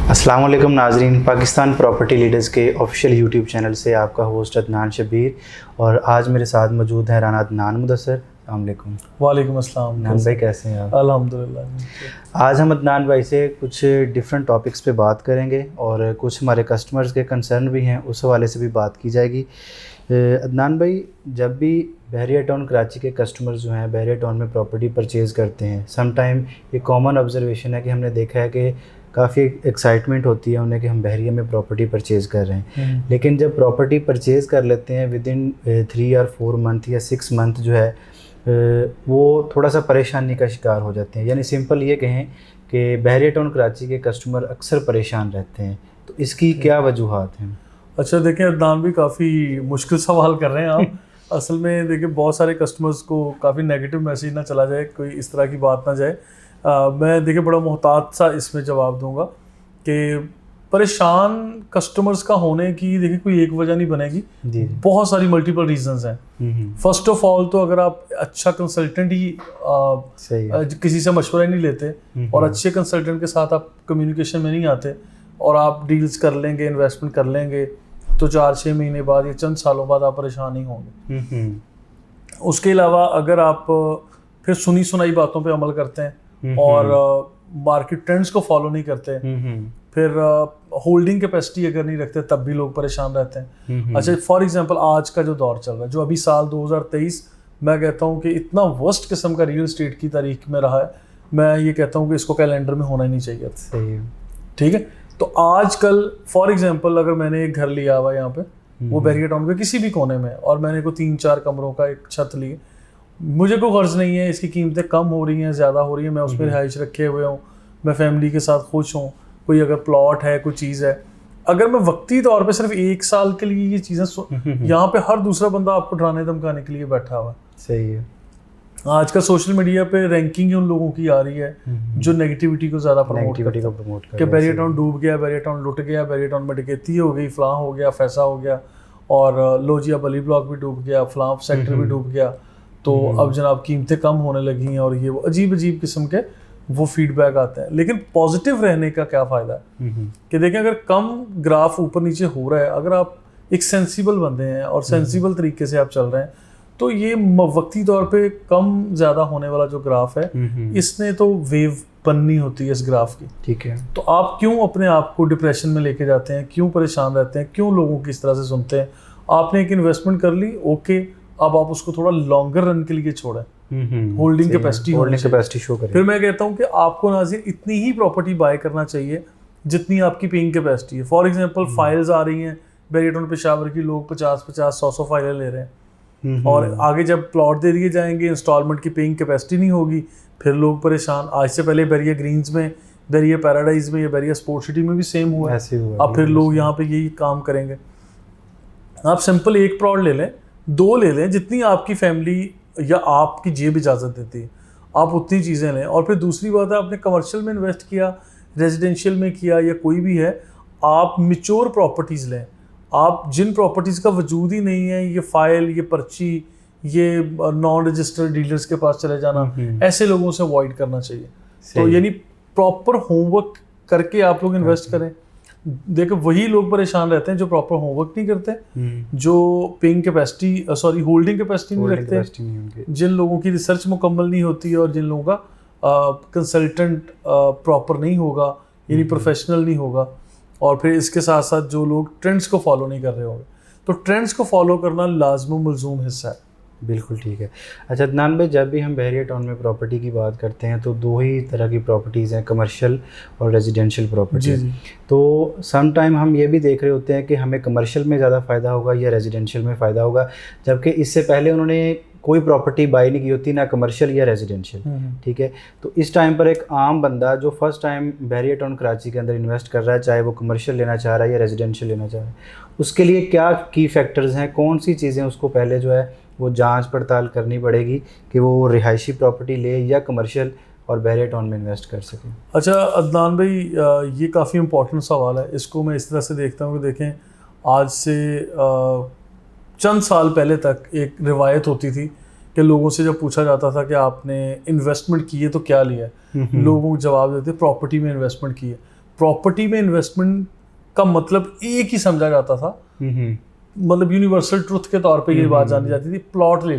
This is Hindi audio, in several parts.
अस्सलाम वालेकुम नाजरीन, पाकिस्तान प्रॉपर्टी लीडर्स के ऑफिशियल यूट्यूब चैनल से आपका होस्ट अदनान शबीर और आज मेरे साथ मौजूद है राना अदनान मुदस्सर। अस्सलाम वालेकुम। वालेकुम अस्सलाम। अदनान भाई कैसे हैं आप? अल्हम्दुलिल्लाह। आज हम अदनान भाई से कुछ डिफरेंट टॉपिक्स पे बात करेंगे और कुछ हमारे कस्टमर्स के कंसर्न भी हैं, उस हवाले से भी बात की जाएगी। अदनान भाई, जब भी बहरिया टाउन कराची के कस्टमर्स जो हैं बहरिया टाउन में प्रॉपर्टी परचेज़ करते हैं, सम टाइम ये कॉमन ऑब्जर्वेशन है कि हमने देखा है कि काफ़ी एक्साइटमेंट होती है उन्हें कि हम बहरिया में प्रॉपर्टी परचेज़ कर रहे हैं, लेकिन जब प्रॉपर्टी परचेज़ कर लेते हैं विद इन 3 और 4 मंथ या 6 मंथ जो है वो थोड़ा सा परेशानी का शिकार हो जाते हैं। यानी सिंपल ये कहें कि बहरिया टाउन कराची के कस्टमर अक्सर परेशान रहते हैं, तो इसकी क्या वजूहात हैं? अच्छा, देखें अदनान भी काफ़ी मुश्किल सवाल कर रहे हैं आप। असल में देखिए बहुत सारे कस्टमर्स को काफ़ी नेगेटिव मैसेज ना चला जाए, कोई इस तरह की बात ना जाए। मैं देखिए बड़ा मोहतात सा इसमें जवाब दूंगा कि परेशान कस्टमर्स का होने की देखिए कोई एक वजह नहीं बनेगी, बहुत सारी मल्टीपल रीजंस हैं। फर्स्ट ऑफ ऑल तो अगर आप अच्छा कंसल्टेंट ही किसी से मशवरा ही नहीं लेते और अच्छे कंसल्टेंट के साथ आप कम्युनिकेशन में नहीं आते और आप डील्स कर लेंगे, इन्वेस्टमेंट कर लेंगे, तो 4-6 महीने बाद या चंद सालों बाद आप परेशान ही होंगे। उसके अलावा अगर आप फिर सुनी सुनाई बातों पे अमल करते हैं और मार्केट ट्रेंड्स को फॉलो नहीं करते, फिर होल्डिंग कैपेसिटी अगर नहीं रखते, तब भी लोग परेशान रहते हैं। अच्छा, फॉर एग्जांपल आज का जो दौर चल रहा है, जो अभी साल 2023 मैं कहता हूँ कि इतना वर्स्ट किस्म का रियल एस्टेट की तारीख में रहा है, मैं ये कहता हूँ कि इसको कैलेंडर में होना ही नहीं चाहिए। सही, ठीक है। तो आजकल फॉर एग्जांपल अगर मैंने एक घर लिया हुआ यहाँ पे, वो बहरिया टाउन के किसी भी कोने में, और मैंने को 3-4 कमरों का एक छत ली, मुझे कोई गर्ज नहीं है, इसकी कीमतें कम हो रही हैं, ज़्यादा हो रही हैं, मैं उस पर रिहाइश रखे हुए हूँ, मैं फैमिली के साथ खुश हूँ, कोई अगर प्लॉट है, कोई चीज़ है, अगर मैं वक्ती तौर पे सिर्फ 1 साल के लिए ये चीज़ें यहाँ पे हर दूसरा बंदा आपको डराने धमकाने के लिए बैठा हुआ है। सही है। आज का सोशल मीडिया पे रैंकिंग उन लोगों की आ रही है जो नेगेटिविटी को ज़्यादा प्रमोट करते हैं कि बहरिया टाउन डूब गया, बहरिया टाउन लुट गया, बहरिया टाउन में डकैती हो गई, फलां हो गया, फैसा हो गया, और लोजिया बली ब्लॉक भी डूब गया, फलां सेक्टर भी डूब गया, तो अब जनाब कीमतें कम होने लगी हैं, और ये वो अजीब अजीब किस्म के वो फीडबैक आते हैं। लेकिन पॉजिटिव रहने का क्या फ़ायदा है कि देखें, अगर कम ग्राफ ऊपर नीचे हो रहा है, अगर आप एक सेंसिबल बंदे हैं और सेंसिबल तरीके से आप चल रहे हैं, तो ये वक्ती तौर पे कम ज़्यादा होने वाला जो ग्राफ है, इसने तो वेव बननी होती है इस ग्राफ की। ठीक है। तो आप क्यों अपने आप को डिप्रेशन में लेके जाते हैं, क्यों परेशान रहते हैं, क्यों लोगों की इस तरह से सुनते हैं? आपने एक इन्वेस्टमेंट कर ली, ओके, अब आप उसको थोड़ा लॉन्गर रन के लिए छोड़ें, होल्डिंग कैपेसिटी शो करें। फिर मैं कहता हूँ कि आपको नाज़रीन इतनी ही प्रॉपर्टी बाय करना चाहिए जितनी आपकी पेइंग कैपेसिटी है। फॉर एग्जांपल फाइल्स आ रही हैं बहरिया टाउन पेशावर की, लोग 50-50, 100-100 फाइलें ले रहे हैं, और आगे जब प्लॉट दे दिए जाएंगे, इंस्टॉलमेंट की पेइंग कैपेसिटी नहीं होगी, फिर लोग परेशान। आज से पहले बहरिया ग्रीन्स में, बहरिया पैराडाइज में या बहरिया स्पोर्ट सिटी में भी सेम हुआ है। अब फिर लोग यहाँ पे यही काम करेंगे। आप सिंपल एक प्लॉट ले लें, 2 ले लें, जितनी आपकी फैमिली या आपकी जेब इजाज़त देती है, आप उतनी चीज़ें लें। और फिर दूसरी बात है, आपने कमर्शियल में इन्वेस्ट किया, रेजिडेंशियल में किया, या कोई भी है, आप मैच्योर प्रॉपर्टीज़ लें। आप जिन प्रॉपर्टीज़ का वजूद ही नहीं है, ये फाइल, ये पर्ची, ये नॉन रजिस्टर्ड डीलर्स के पास चले जाना, ऐसे लोगों से अवॉइड करना चाहिए। तो यानी प्रॉपर होमवर्क करके आप लोग इन्वेस्ट करें। देखो वही लोग परेशान रहते हैं जो प्रॉपर होमवर्क नहीं करते, जो पेइंग कैपेसिटी होल्डिंग कैपेसिटी नहीं रखते, जिन लोगों की रिसर्च मुकम्मल नहीं होती है, और जिन लोगों का कंसल्टेंट प्रॉपर नहीं होगा, यानी प्रोफेशनल नहीं होगा, और फिर इसके साथ साथ जो लोग ट्रेंड्स को फॉलो नहीं कर रहे होंगे। तो ट्रेंड्स को फॉलो करना लाज़िम मलज़ूम हिस्सा है। बिल्कुल ठीक है। अच्छा अदनान भाई, जब भी हम बहरिया टाउन में प्रॉपर्टी की बात करते हैं तो 2 ही तरह की प्रॉपर्टीज़ हैं, कमर्शियल और रेजिडेंशियल प्रॉपर्टी। तो सम टाइम हम ये भी देख रहे होते हैं कि हमें कमर्शियल में ज़्यादा फ़ायदा होगा या रेजिडेंशियल में फ़ायदा होगा, जबकि इससे पहले उन्होंने कोई प्रॉपर्टी बाई नहीं की होती, ना कमर्शियल या रेजिडेंशियल। ठीक है। तो इस टाइम पर एक आम बंदा जो फर्स्ट टाइम बहरिया टाउन कराची के अंदर इन्वेस्ट कर रहा है, चाहे वो कमर्शियल लेना चाह रहा है या रेजिडेंशियल लेना चाह रहा है, उसके लिए क्या की फैक्टर्स हैं, कौन सी चीज़ें उसको पहले जो है वो जांच पड़ताल करनी पड़ेगी कि वो रिहायशी प्रॉपर्टी ले या कमर्शियल और बहरिया टाउन में इन्वेस्ट कर सकें? अच्छा अदनान भाई, ये काफ़ी इंपॉर्टेंट सवाल है। इसको मैं इस तरह से देखता हूँ कि देखें, आज से चंद साल पहले तक एक रिवायत होती थी कि लोगों से जब पूछा जाता था कि आपने इन्वेस्टमेंट की है तो क्या लिया है, लोगों को जवाब देते प्रॉपर्टी में इन्वेस्टमेंट की है। प्रॉपर्टी में इन्वेस्टमेंट का मतलब एक ही समझा जाता था, मतलब यूनिवर्सल ट्रुथ के तौर पे ये बात जानी जाती थी, प्लॉट ले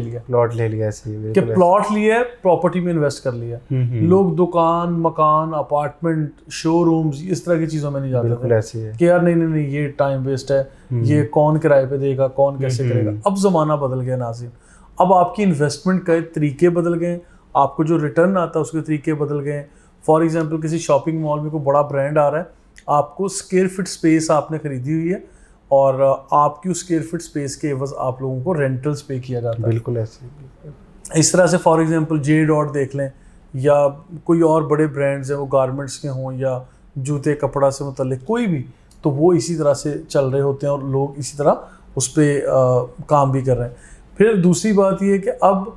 लिया ऐसे ही कि प्लॉट लिया है, प्रॉपर्टी में इन्वेस्ट कर लिया। लोग दुकान, मकान, अपार्टमेंट, शोरूम्स, इस तरह की चीजों में नहीं जाते थे ऐसे ही कि यार नहीं ये टाइम वेस्ट है, ये कौन किराए पे देगा, कौन कैसे करेगा। अब जमाना बदल गया नाज़रीन, अब आपकी इन्वेस्टमेंट के तरीके बदल गए, आपको जो रिटर्न आता है उसके तरीके बदल गए। फॉर एग्जाम्पल किसी शॉपिंग मॉल में कोई बड़ा ब्रांड आ रहा है, आपको स्क्वायर फीट स्पेस आपने खरीदी हुई है और आपकी उस स्क्वायर फीट स्पेस के एवज आप लोगों को रेंटल्स पे किया जाता है। बिल्कुल ऐसे इस तरह से फॉर एग्जांपल जे डॉट देख लें या कोई और बड़े ब्रांड्स हैं, वो गारमेंट्स के हों या जूते कपड़ा से मुतल्लिक कोई भी, तो वो इसी तरह से चल रहे होते हैं और लोग इसी तरह उस पर काम भी कर रहे हैं। फिर दूसरी बात ये है कि अब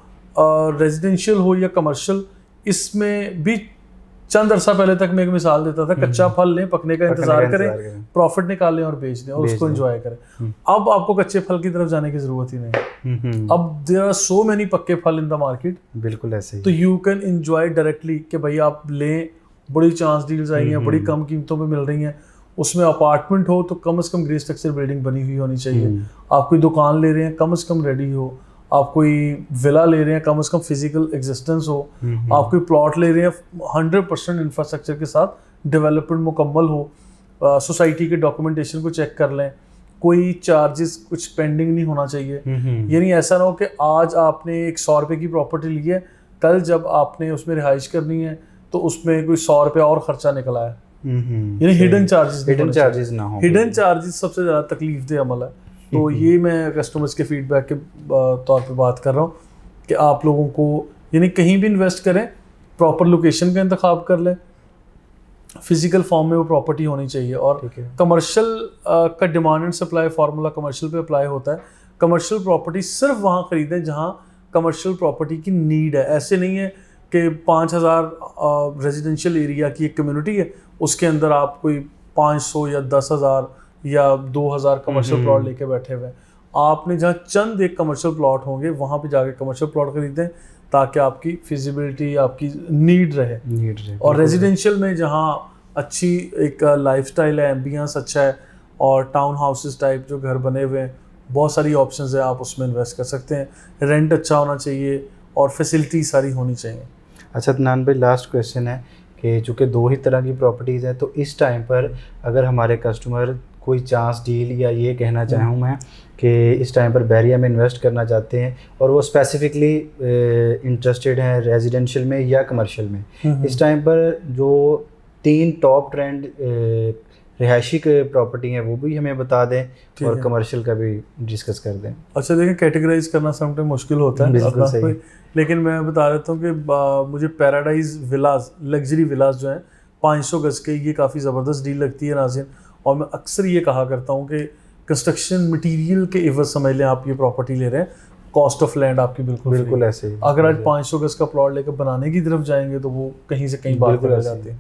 रेजिडेंशियल हो या कमर्शियल, इसमें भी चंद अरसा पहले तक मैं एक मिसाल देता था, कच्चा फल लें, पकने का इंतजार करें, प्रॉफिट निकालें और बेच दें और उसको एंजॉय करें। अब आपको कच्चे फल की तरफ जाने की जरूरत ही नहीं। अब देयर आर सो मेनी पक्के फल इन द मार्केट, बिल्कुल ऐसे ही, तो यू कैन एंजॉय डायरेक्टली कि भाई आप लें, बड़ी चांस डील्स आई हैं, बड़ी कम कीमतों पे मिल रही हैं। उसमें अपार्टमेंट हो तो कम से कम ग्रे स्ट्रक्चर बिल्डिंग बनी हुई होनी चाहिए। आप कोई दुकान ले रहे हैं, कम से कम रेडी हो। आप कोई विला ले रहे हैं, कम से कम फिजिकल एग्जिस्टेंस हो। आप कोई प्लॉट ले रहे हैं, 100% इंफ्रास्ट्रक्चर के साथ डेवलपमेंट मुकम्मल हो। सोसाइटी के डॉक्यूमेंटेशन को चेक कर लें, कोई चार्जेस कुछ पेंडिंग नहीं होना चाहिए। यानी ऐसा ना हो कि आज आपने एक 100 रुपये की प्रॉपर्टी ली है, कल जब आपने उसमें रिहाइश करनी है तो उसमें कोई 100 रुपये और खर्चा निकला है। यानी हिडन चार्जेस ना हो। हिडन चार्जेस सबसे ज़्यादा तकलीफ दे अमल है। तो ये मैं कस्टमर्स के फीडबैक के तौर पे बात कर रहा हूँ कि आप लोगों को यानी कहीं भी इन्वेस्ट करें, प्रॉपर लोकेशन का इंतखाब कर लें, फिजिकल फॉर्म में वो प्रॉपर्टी होनी चाहिए। और कमर्शियल का demand and supply formula commercial पे अप्लाई होता है। कमर्शियल प्रॉपर्टी सिर्फ वहाँ खरीदें जहाँ कमर्शियल प्रॉपर्टी की नीड है। ऐसे नहीं है कि 5000 रेजिडेंशियल एरिया की एक कम्युनिटी है, उसके अंदर आप कोई 500 या 10,000 या 2000 कमर्शियल प्लॉट लेके बैठे हुए हैं। आपने जहाँ चंद एक कमर्शियल प्लॉट होंगे वहाँ पे जाके कमर्शियल प्लॉट खरीदें ताकि आपकी फिजिबिलिटी, आपकी नीड रहे। और रेजिडेंशियल में जहाँ अच्छी एक लाइफस्टाइल है, एम्बियंस अच्छा है और टाउन हाउसेस टाइप जो घर बने हुए हैं, बहुत सारी ऑप्शंस है, आप उसमें इन्वेस्ट कर सकते हैं। रेंट अच्छा होना चाहिए और फैसिलिटी सारी होनी चाहिए। अच्छा अदनान भाई, लास्ट क्वेश्चन है कि चूँकि 2 ही तरह की प्रॉपर्टीज़ हैं, तो इस टाइम पर अगर हमारे कस्टमर कोई चांस डील या ये कहना चाहूँ मैं कि इस टाइम पर बहरिया में इन्वेस्ट करना चाहते हैं और वो स्पेसिफिकली इंटरेस्टेड हैं रेजिडेंशियल में या कमर्शियल में, इस टाइम पर जो 3 टॉप ट्रेंड रिहायशी प्रॉपर्टी हैं वो भी हमें बता दें और कमर्शियल का भी डिस्कस कर दें। अच्छा देखिए, कैटेगराइज करना समटाइम मुश्किल होता है, लेकिन मैं बता देता हूँ कि मुझे पैराडाइज विलास, लग्जरी विलास जो हैं 500 गज के, ये काफ़ी ज़बरदस्त डील लगती है नाज़रीन। और मैं अक्सर ये कहा करता हूँ कि कंस्ट्रक्शन मटीरियल के एवज समझ लें आप ये प्रॉपर्टी ले रहे हैं, कॉस्ट ऑफ लैंड आपकी बिल्कुल ऐसे ही। अगर आज 500 गज का प्लॉट लेकर बनाने की तरफ जाएंगे तो वो कहीं से कहीं बात कर जाती है।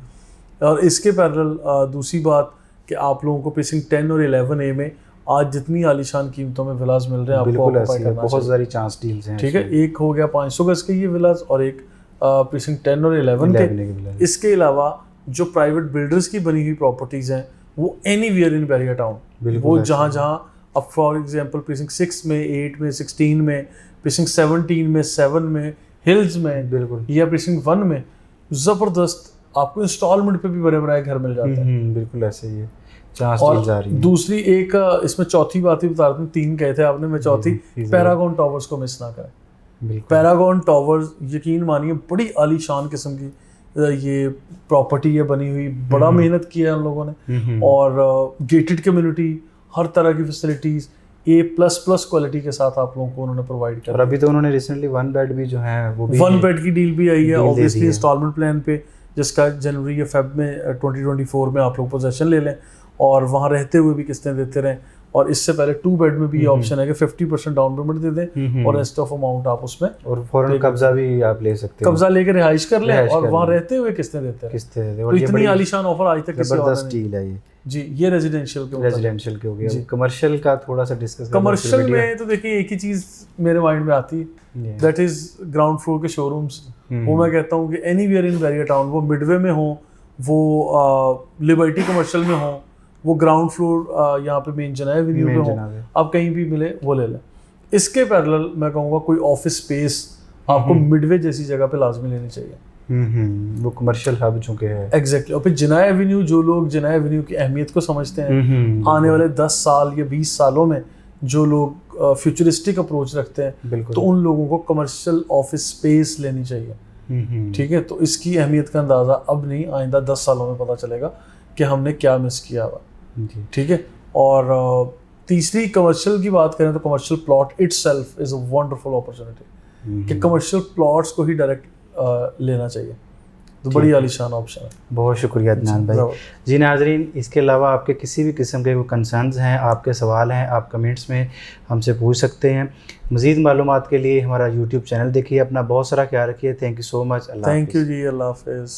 और इसके पैरेलल दूसरी बात कि आप लोगों को प्रीसिंक्ट 10 और 11A में आज जितनी आलीशान कीमतों में विलास मिल रहे हैं, आपको ऑक्यूपाई करना बहुत सारी चांस डील्स हैं। ठीक है, एक हो गया 500 गज के ये विलास और एक प्रीसिंक्ट 10 और 11 के। इसके अलावा जो प्राइवेट बिल्डर्स की बनी हुई प्रॉपर्टीज हैं वो एनीवेयर इन बहरिया टाउन, वो जहाँ अब फॉर एग्जांपल प्रीसिंक्ट 6 में, 8 में, 16 में, प्रीसिंक्ट 17 में, 7 में, हिल्स में या प्रीसिंक्ट 1 में ज़बरदस्त आपको इंस्टॉलमेंट पे भी बड़े बड़े घर मिल जाते हैं। बिल्कुल ऐसे ही है, चांस डील्स आ रही हैं। दूसरी एक इसमें चौथी बात ही बता रहा हूँ, 3 कहे थे आपने, मैं चौथी पैरागॉन टावर्स को मिस ना करें। पैरागॉन टावर्स यकीन मानिए बड़ी आलीशान किस्म की ये प्रॉपर्टी है बनी हुई, बड़ा मेहनत किया है उन लोगों ने और गेटेड कम्युनिटी, हर तरह की फैसिलिटीज़ A++ क्वालिटी के साथ आप लोगों को उन्होंने प्रोवाइड किया। और अभी तो उन्होंने रिसेंटली 1 बेड भी जो है वो भी 1 बेड की डील भी आई है ऑब्वियसली इंस्टॉलमेंट प्लान पे, जिसका जनवरी या फेब में 2024 में आप लोग पोजेशन ले लें और वहाँ रहते हुए भी किस्तें देते रहें। और इससे पहले 2 बेड में भी ये ऑप्शन है कि 50% डाउन पेमेंट दे दें और रेस्ट ऑफ अमाउंट आप उसमें और फौरन कब्जा भी आप ले सकते हैं, कब्जा लेकर रिहाइश कर लें और वहाँ रहते हुए किस्तें देते हैं। तो इतनी आलीशान ऑफर आज तक किसी और ने डील है ये जी। ये रेजिडेंशियल के हो गया। कमर्शियल का थोड़ा सा डिस्कस। कमर्शियल में तो देखिए एक ही चीज़ मेरे माइंड में आती है, दैट इज़ ग्राउंड फ्लोर के शोरूम्स। वो मैं कहता हूँ कि एनीवेयर इन बहरिया टाउन, वो मिडवे में हो, वो लिबर्टी कमर्शियल में हो, वो ग्राउंड फ्लोर यहाँ पे मेन जनाब एवेन्यू पे हो, आप कहीं भी मिले वो ले लें। इसके पैरेलल मैं कहूँगा कोई ऑफिस स्पेस आपको मिडवे जैसी जगह पे लाजमी लेनी चाहिए। वो कमर्शियल हब चुके हैं। एग्जैक्टली। और फिर जिनाया एवेन्यू, जो लोग जिनाया एवेन्यू की अहमियत को समझते हैं, आने वाले 10 साल या 20 सालों में जो लोग फ्यूचरिस्टिक अप्रोच रखते हैं, तो उन लोगों को कमर्शियल ऑफिस स्पेस लेनी चाहिए। ठीक है, तो इसकी अहमियत का अंदाज़ा अब नहीं, आइंदा 10 सालों में पता चलेगा कि हमने क्या मिस किया हुआ। ठीक है। और तीसरी कमर्शियल की बात करें तो commercial plot itself is a wonderful opportunity, कि कमर्शियल प्लॉट्स को ही डायरेक्ट लेना चाहिए, तो बड़ी आलीशान ऑप्शन है। बहुत शुक्रिया अदनान भाई। जी नाजरीन, इसके अलावा आपके किसी भी किस्म के कोई कंसर्न्स हैं, आपके सवाल हैं, आप कमेंट्स में हमसे पूछ सकते हैं। मज़ीद मालूमात के लिए हमारा यूट्यूब चैनल देखिए। अपना बहुत सारा ख्याल रखिए। Thank you so much. Thank you जी, अल्लाह हाफ़िज़।